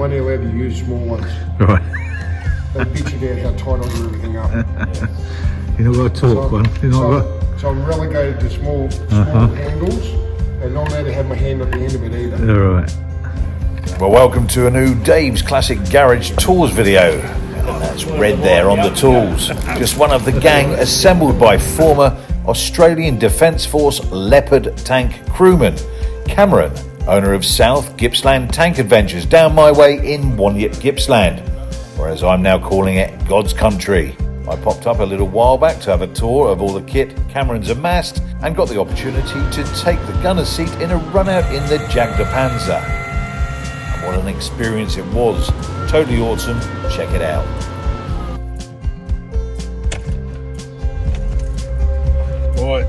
I'm only allowed to use small ones. Right. They bitch about how tight I do everything up. You're not got to talk one. So I'm relegated to small handles, and not allowed to have my hand at the end of it either. Alright. Well, welcome to a new Dave's Classic Garage Tours video. And that's red there on the tools. Just one of the gang assembled by former Australian Defence Force Leopard tank crewman Cameron, owner of South Gippsland Tank Adventures down my way in Wanyip, Gippsland, or as I'm now calling it, God's Country. I popped up a little while back to have a tour of all the kit Cameron's amassed and got the opportunity to take the gunner's seat in a run-out in the Jagdpanzer. And what an experience it was. Totally awesome. Check it out. Right.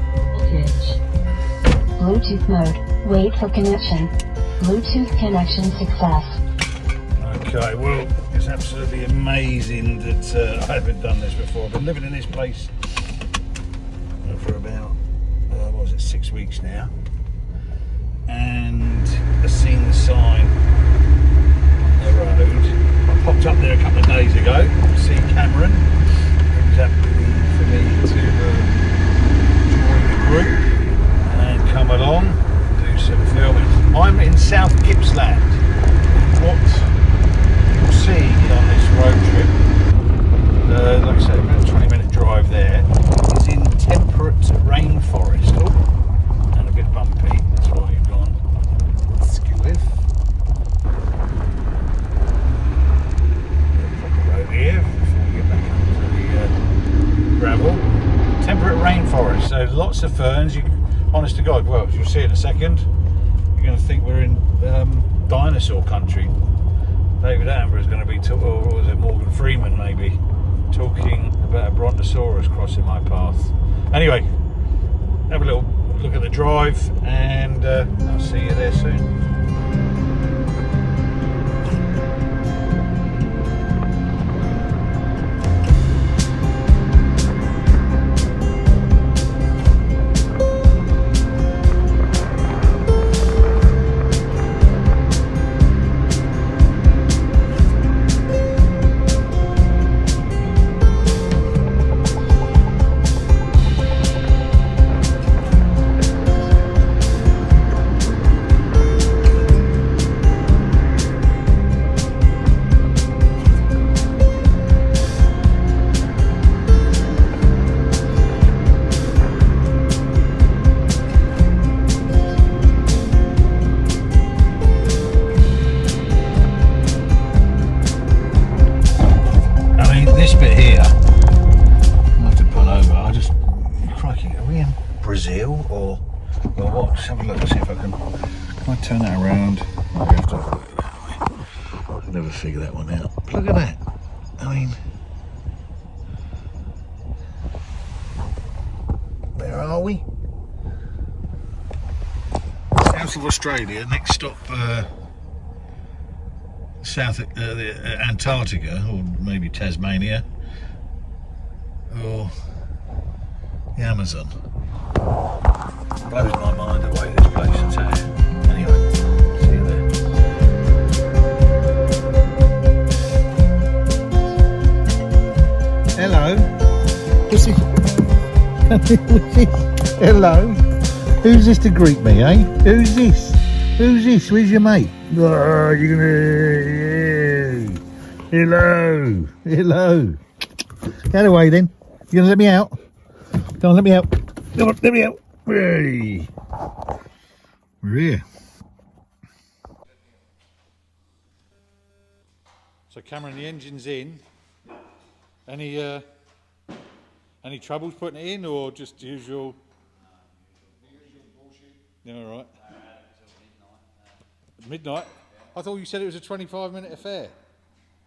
Bluetooth mode. Wait for connection. Bluetooth connection success. Okay, well, it's absolutely amazing that I haven't done this before. I've been living in this place for about, 6 weeks now. And I've seen the sign on the road. I popped up there a couple of days ago to see Cameron. He was happy for me to join the group and come along, do some filming. I'm in South Gippsland. What you'll see on this road trip, like I said, about a 20-minute drive there, is in temperate rainforest. Oh, and a bit bumpy, that's why you've gone skew-with. Proper road here before we get back onto the gravel. Temperate rainforest, so lots of ferns. Honest to God, well, as you'll see in a second, you're going to think we're in dinosaur country. David Attenborough is going to be, or was it Morgan Freeman maybe, talking about a brontosaurus crossing my path. Anyway, have a little look at the drive, and I'll see you there soon. This bit here, I'll have to pull over. I just, crikey, are we in Brazil or what? Let's have a look, see if I can turn that around? Maybe have to look at it that way. I'll never figure that one out. Look at that. I mean, where are we? South of Australia, next stop South Antarctica, or maybe Tasmania, or the Amazon. Blows my mind away, this place, I tell you. Anyway, see you there. Hello. What's this? Hello. Who's this to greet me, eh? Who's this? Who's this? Where's your mate? Oh, you're gonna... Hello. Hello. Get away then. You're gonna let me out? Come on, let me out. Come on, let me out. Hey. We're here. So Cameron, the engine's in. Any troubles putting it in, or just usual? The usual bullshit. Yeah, all right. Midnight? Yeah. I thought you said it was a 25-minute affair.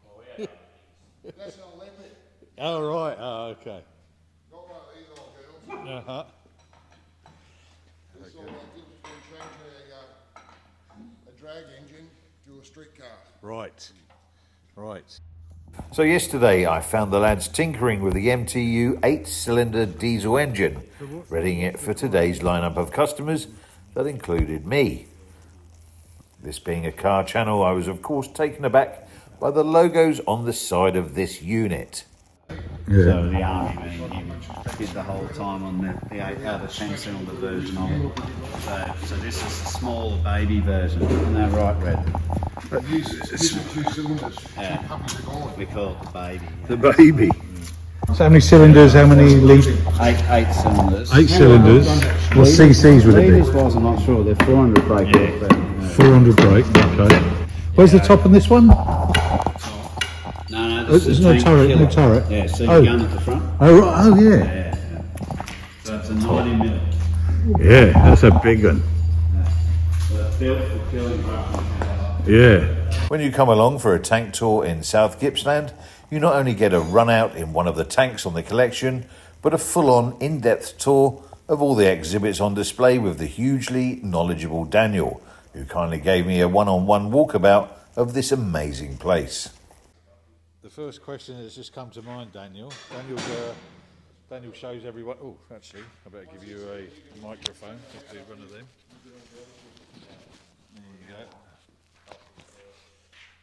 Oh, yeah. That's our limit. Oh, right. Oh, okay. Got one of these old girls. Uh-huh. This is all about changing a drag engine to a street car. Right. Right. So yesterday I found the lads tinkering with the MTU 8-cylinder diesel engine, readying it for today's lineup of customers that included me. This being a car channel, I was of course taken aback by the logos on the side of this unit. So the army man did the whole time on the 8 out of 10 cylinder version of it. So this is the smaller baby version. Isn't that right, Red? These are 2 cylinders. Yeah. 2 puppies are gone. We call it the baby. The baby. So how many cylinders, how many litres? 8 cylinders. 8 cylinders. What CCs would it Liters be? was, I'm not sure. They're 400 brake. Yeah. 400 brake, okay. Where's the top on this one? No, There's no turret, no turret. Yeah, see Oh. the gun at the front? Oh, right. Oh yeah. Yeah. So it's a 90mm. Yeah, that's a big one. So it's built for killing Russians. Yeah. When you come along for a tank tour in South Gippsland, you not only get a run out in one of the tanks on the collection, but a full-on in-depth tour of all the exhibits on display with the hugely knowledgeable Daniel, who kindly gave me a one-on-one walkabout of this amazing place. The first question that's just come to mind, Daniel. Daniel shows everyone. Oh, actually, I better give you a microphone. Just do one of them. There you go.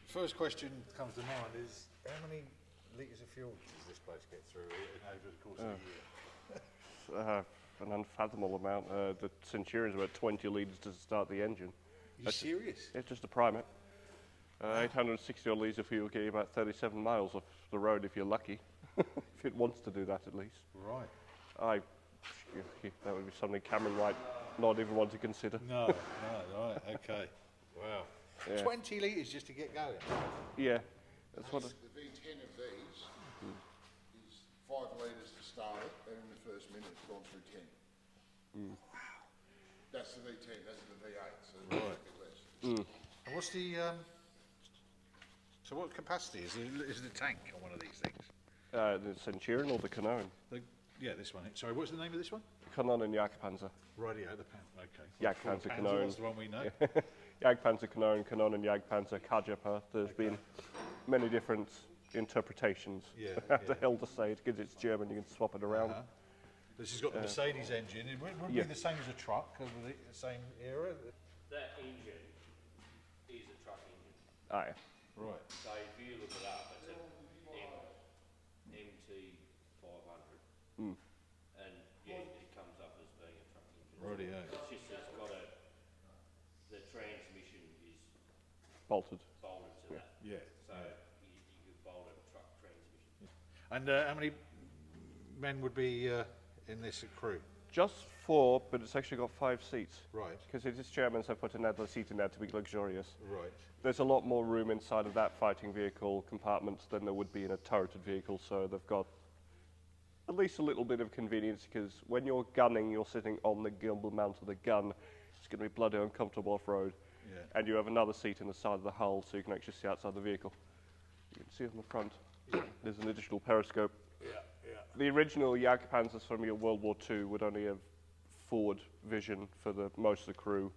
First question comes to mind is how many litres of fuel does this place get through over the course of the year? An unfathomable amount. The Centurion is about 20 litres to start the engine. Are you serious? It's just a primate. 860 odd litres of fuel get you about 37 miles off the road if you're lucky. If it wants to do that at least. Right. That would be something Cameron might not even want to consider. No, right, okay. Wow. Yeah. 20 litres just to get going. Yeah, that's what. The V10 of these is 5 litres to start it, and in the first minute it's gone through 10. That's the V10, that's the V8, so it's a bit less. And what's the so what capacity is the tank on one of these things? The Centurion or the Kanone? Yeah, this one. Sorry, what's the name of this one? Kanone and Jagdpanzer. Radio, the pan. Okay. Jagdpanzer, Kanone. That's the one we know. Jagdpanzer, Kanone and Jagdpanzer, Kajapa. There's been many different interpretations. Yeah, How the hell to say it, because it's German, you can swap it around. This has got the Mercedes engine. It would Yeah. be the same as a truck over the same era. That engine is a truck engine. Ah, yeah. Right. So if you look it up, it's an MT500. And yeah, it comes up as being a truck engine. Rightio. It's just it's got the transmission is Bolted. bolted to that. Yeah. So you could bolt a truck transmission. And how many men would be in this crew? Just 4, but it's actually got 5 seats. Right. Because it is Germans have put another seat in there to be luxurious. Right. There's a lot more room inside of that fighting vehicle compartment than there would be in a turreted vehicle, so they've got at least a little bit of convenience, because when you're gunning, you're sitting on the gimbal mount of the gun. It's going to be bloody uncomfortable off-road. Yeah. And you have another seat in the side of the hull, so you can actually see outside the vehicle. You can see it on the front. There's an additional periscope. The original Jagdpanzers from your World War II would only have forward vision for most of the crew.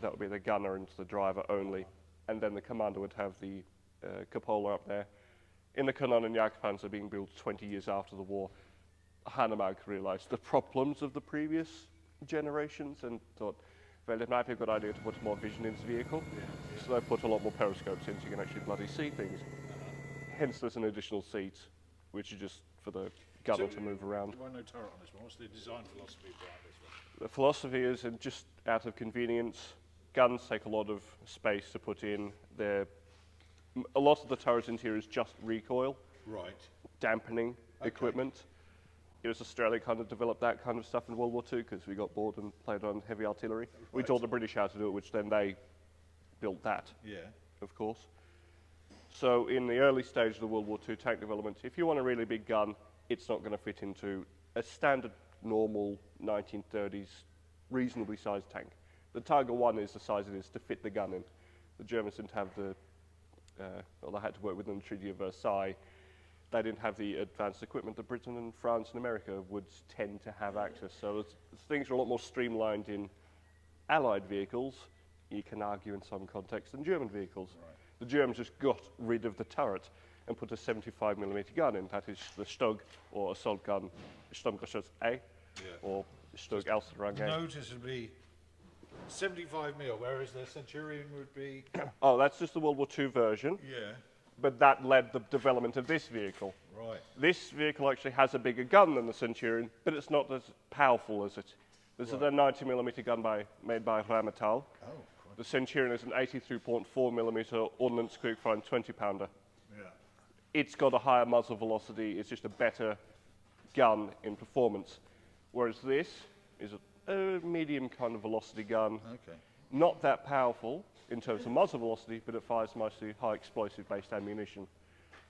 That would be the gunner and the driver only. And then the commander would have the cupola up there. In the Kanone and Jagdpanzer being built 20 years after the war, Hanemark realized the problems of the previous generations and thought, well, it might be a good idea to put more vision into the vehicle. So they put a lot more periscopes in so you can actually bloody see things. Hence there's an additional seat, which is just for the gunner to move around. Why no turret on this one? What's the design philosophy behind this one? The philosophy is, and just out of convenience, guns take a lot of space to put in. A lot of the turret interior is just recoil, Right. dampening equipment. It was Australia kind of developed that kind of stuff in World War II because we got bored and played on heavy artillery. We taught the British how to do it, which then they built that, Yeah. of course. So in the early stage of the World War II tank development, if you want a really big gun, it's not going to fit into a standard, normal 1930s, reasonably sized tank. The Tiger 1 is the size it is to fit the gun in. The Germans didn't have well, they had to work within the Treaty of Versailles. They didn't have the advanced equipment that Britain and France and America would tend to have access. So things are a lot more streamlined in Allied vehicles, you can argue in some contexts, than German vehicles. Right. The Germans just got rid of the turret and put a 75mm gun in. That is the Stug, or assault gun, Sturmgeschütz A, or Stug Alsterrang A. Noticeably 75mm, whereas the Centurion would be... Oh, that's just the World War II version. Yeah. But that led the development of this vehicle. Right. This vehicle actually has a bigger gun than the Centurion, but it's not as powerful as it. This is a 90mm gun made by Rheinmetall. Oh, the Centurion is an 83.4mm ordnance quick-firing 20-pounder. yeah. It's got a higher muzzle velocity. It's just a better gun in performance. Whereas this is a medium kind of velocity gun. Okay. Not that powerful in terms of muzzle velocity, but it fires mostly high explosive based ammunition.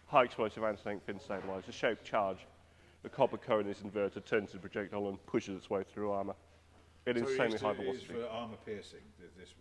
High explosive anti-tank fin stabilizer, shaped charge. The copper cone is inverted, turns into a projectile and pushes its way through armor. It is insanely high velocity. It is for armor piercing, this.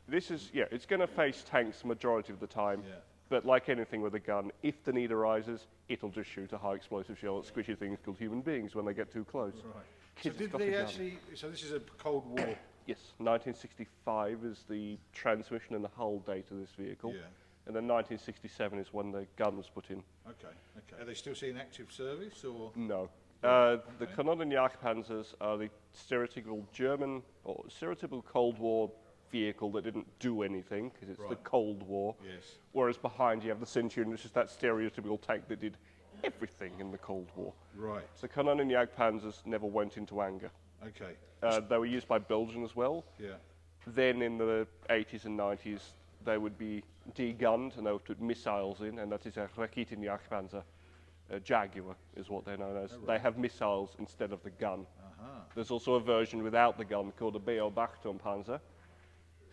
This is, yeah, it's going to face tanks the majority of the time. Yeah. But like anything with a gun, if the need arises, it'll just shoot a high explosive shell at squishy things called human beings when they get too close. Right. Kids So did got the they gun. actually... So this is a Cold War... Yes, 1965 is the transmission and the hull date of this vehicle. Yeah. And then 1967 is when the gun was put in. Okay, okay. Are they still seeing active service, or...? No. The Kanone Jagdpanzers are the stereotypical German or stereotypical Cold War vehicle that didn't do anything because it's the Cold War. Yes. Whereas behind you have the Centurion, which is that stereotypical tank that did everything in the Cold War. Right. The Kanone Jagdpanzers never went into anger. Okay. They were used by Belgium as well. Yeah. Then in the 80s and 90s, they would be de-gunned and they would put missiles in, and that is a Raketenjagdpanzer. Jaguar is what they're known as. They have missiles instead of the gun. There's also a version without the gun called a Beobachtturmpanzer,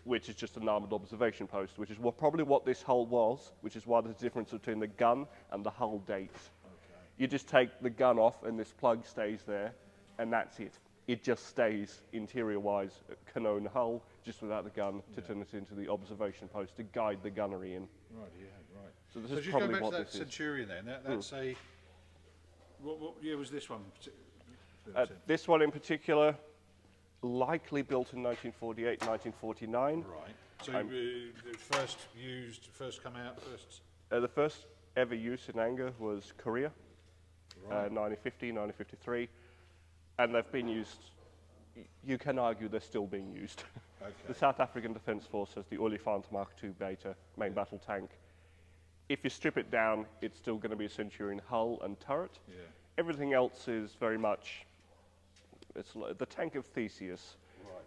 which is just an armoured observation post, which is probably what this hull was, which is why there's a difference between the gun and the hull dates. You just take the gun off and this plug stays there, and that's it. It just stays interior-wise Kanone hull, just without the gun, to turn it into the observation post to guide the gunnery in. Right, yeah, right. So this So is just going probably back what to that this is. Centurion then, that's a... What year was this one? This one in particular, likely built in 1948, 1949. Right. So the first come out, The first ever use in anger was Korea, 1950, 1953, and they've been used, you can argue they're still being used. Okay. The South African Defence Force has the Olifant Mark II Beta main battle tank. If you strip it down, it's still going to be a Centurion hull and turret. Yeah. Everything else is very much, it's like the tank of Theseus.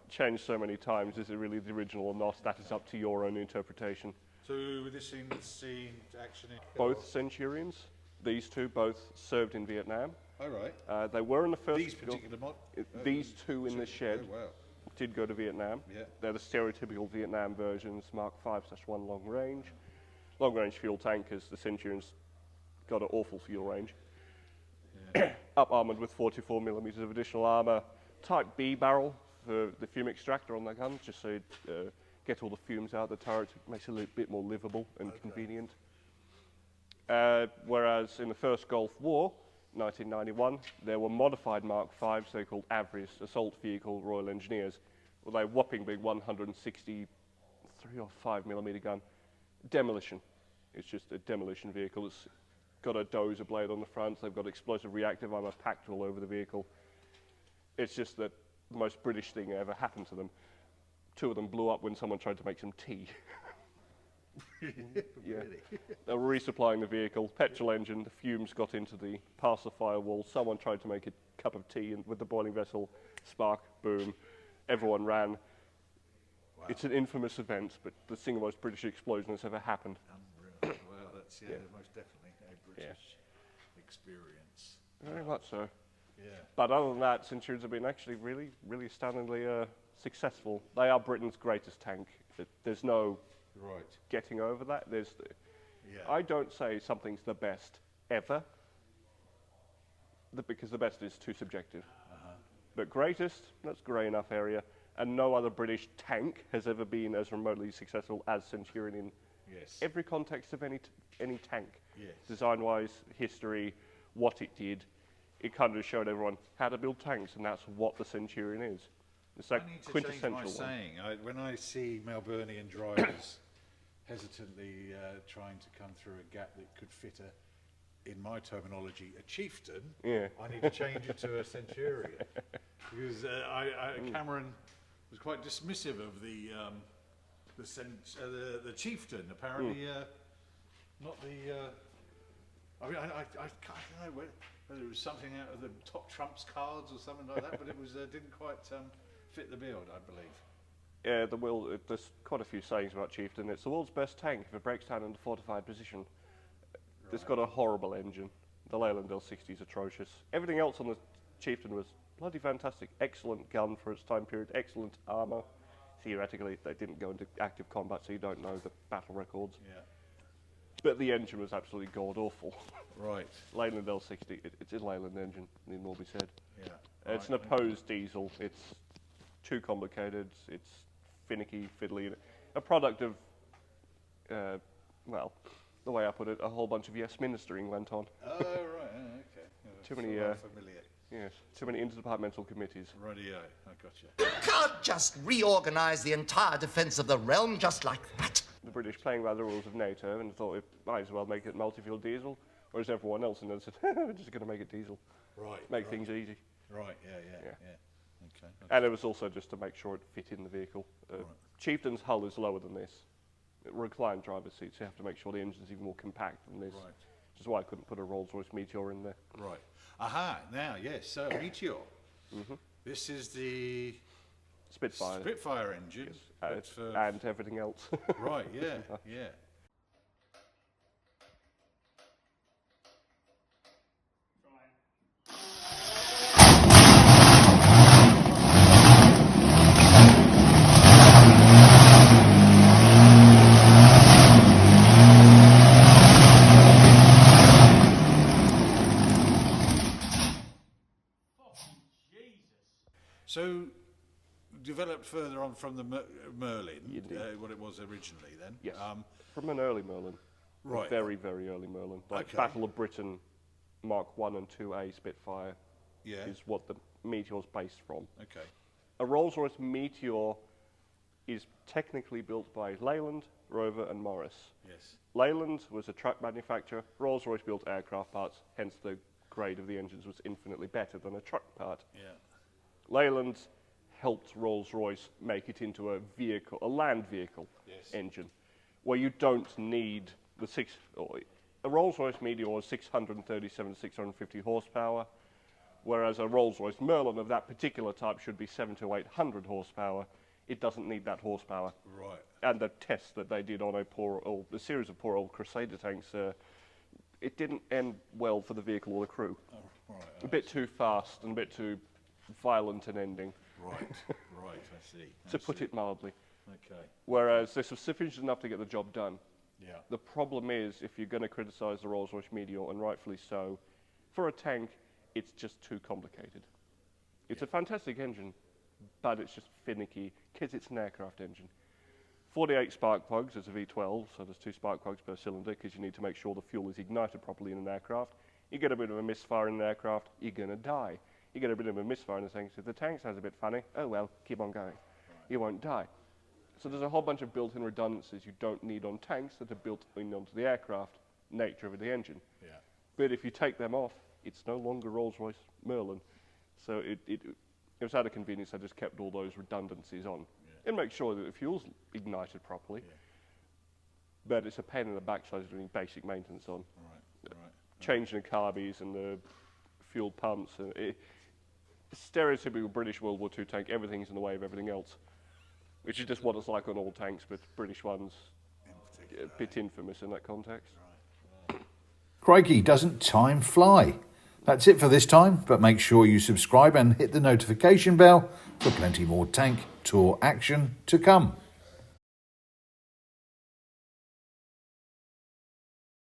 Changed so many times, is it really the original or not? That is up to your own interpretation. So with this seen action in... Both Centurions, these two, both served in Vietnam. Oh, right. They were in the first... These particular mod... These two in the shed Oh, wow. did go to Vietnam. Yeah. They're the stereotypical Vietnam versions, Mark 5/1 long range. Long range fuel tankers, the Centurion's got an awful fuel range. Yeah. Up armoured with 44mm of additional armour. Type B barrel for the fume extractor on their guns, just so you get all the fumes out of the turret. It makes it a little bit more livable and convenient. Whereas in the first Gulf War, 1991, there were modified Mark 5s, they're called Avarice Assault Vehicle Royal Engineers, with a whopping big 163 or 5mm gun. Demolition. It's just a demolition vehicle. It's got a dozer blade on the front. They've got explosive reactive armor packed all over the vehicle. It's just that the most British thing ever happened to them. Two of them blew up when someone tried to make some tea. Yeah. They were resupplying the vehicle, petrol engine, the fumes got into the past the firewall, someone tried to make a cup of tea and with the boiling vessel, spark, boom, everyone ran. Wow. It's an infamous event, but the single most British explosion that's ever happened. Unreal. Well, that's most definitely a British experience. Very much so. Yeah. But other than that, Centurions have been actually really, really astoundingly successful. They are Britain's greatest tank. There's no getting over that. I don't say something's the best ever, because the best is too subjective. But greatest, that's grey enough area, and no other British tank has ever been as remotely successful as Centurion in every context of any tank. Design-wise, history, what it did. It kind of showed everyone how to build tanks, and that's what the Centurion is. It's like I need to quintessential change my one. saying. When I see Melburnian drivers hesitantly trying to come through a gap that could fit in my terminology, a chieftain, I need to change it to a Centurion. Because Cameron was quite dismissive of the chieftain. Apparently, not the. I mean, I don't know whether it was something out of the top trumps cards or something like that, but it was didn't quite fit the build, I believe. Yeah, there's quite a few sayings about Chieftain. It's the world's best tank if it breaks down into fortified position. Right. It's got a horrible engine. The Leyland L60 is atrocious. Everything else on the Chieftain was bloody fantastic. Excellent gun for its time period, excellent armour. Theoretically, they didn't go into active combat, so you don't know the battle records. Yeah. But the engine was absolutely god-awful. Right. Leyland L60, it's a Leyland engine, need more be said. Yeah. It's an opposed diesel. It's too complicated. It's finicky, fiddly. A product of, well, the way I put it, a whole bunch of yes ministering went on. Oh, right, okay. Too many, familiar. Yes, too many interdepartmental committees. Radio, I gotcha. You can't just reorganise the entire defence of the realm just like that. The British playing by the rules of NATO and thought it might as well make it multi-fuel diesel, whereas everyone else and then said, we're just going to make it diesel. Right. Make things easy. Right, yeah. Okay. And it was also just to make sure it fit in the vehicle. Chieftain's hull is lower than this. Reclined driver's seats, you have to make sure the engine's even more compact than this. Right. Which is why I couldn't put a Rolls-Royce Meteor in there. Right. Aha, now, yes, so Meteor. This is the Spitfire engine. Yes, and everything else. Right, yeah. So, developed further on from the Merlin, what it was originally then? Yes, from an early Merlin. Right. Very, very early Merlin. Like Battle of Britain Mark 1 and 2A Spitfire is what the Meteor's based from. Okay. A Rolls-Royce Meteor is technically built by Leyland, Rover and Morris. Yes. Leyland was a truck manufacturer. Rolls-Royce built aircraft parts, hence the grade of the engines was infinitely better than a truck part. Yeah. Leyland helped Rolls-Royce make it into a vehicle, a land vehicle engine, where you don't need the a Rolls-Royce Meteor is 637, 650 horsepower, whereas a Rolls-Royce Merlin of that particular type should be 700 to 800 horsepower. It doesn't need that horsepower. Right. And the tests that they did on a series of poor old Crusader tanks, it didn't end well for the vehicle or the crew. Oh, right. A bit too fast and a bit too violent an ending. Right, I see. To put it mildly. Okay. Whereas this was sufficient enough to get the job done. Yeah. The problem is, if you're going to criticise the Rolls-Royce Meteor, and rightfully so, for a tank, it's just too complicated. It's a fantastic engine, but it's just finicky, because it's an aircraft engine. 48 spark plugs is a V12, so there's 2 spark plugs per cylinder, because you need to make sure the fuel is ignited properly in an aircraft. You get a bit of a misfire in an aircraft, you're going to die. You get a bit of a misfire in the tank, so if the tank sounds a bit funny, oh well, keep on going. Right. You won't die. So there's a whole bunch of built-in redundancies you don't need on tanks that are built in onto the aircraft nature of the engine. Yeah. But if you take them off, it's no longer Rolls-Royce Merlin. So it was out of convenience, I just kept all those redundancies on. Yeah. And make sure that the fuel's ignited properly. Yeah. But it's a pain in the backside doing basic maintenance on. Right. Changing the carbies and the fuel pumps. Stereotypical British World War II tank, everything's in the way of everything else, which is just what it's like on all tanks, but British ones a bit infamous in that context. Right. Crikey, doesn't time fly? That's it for this time, but make sure you subscribe and hit the notification bell for plenty more tank tour action to come.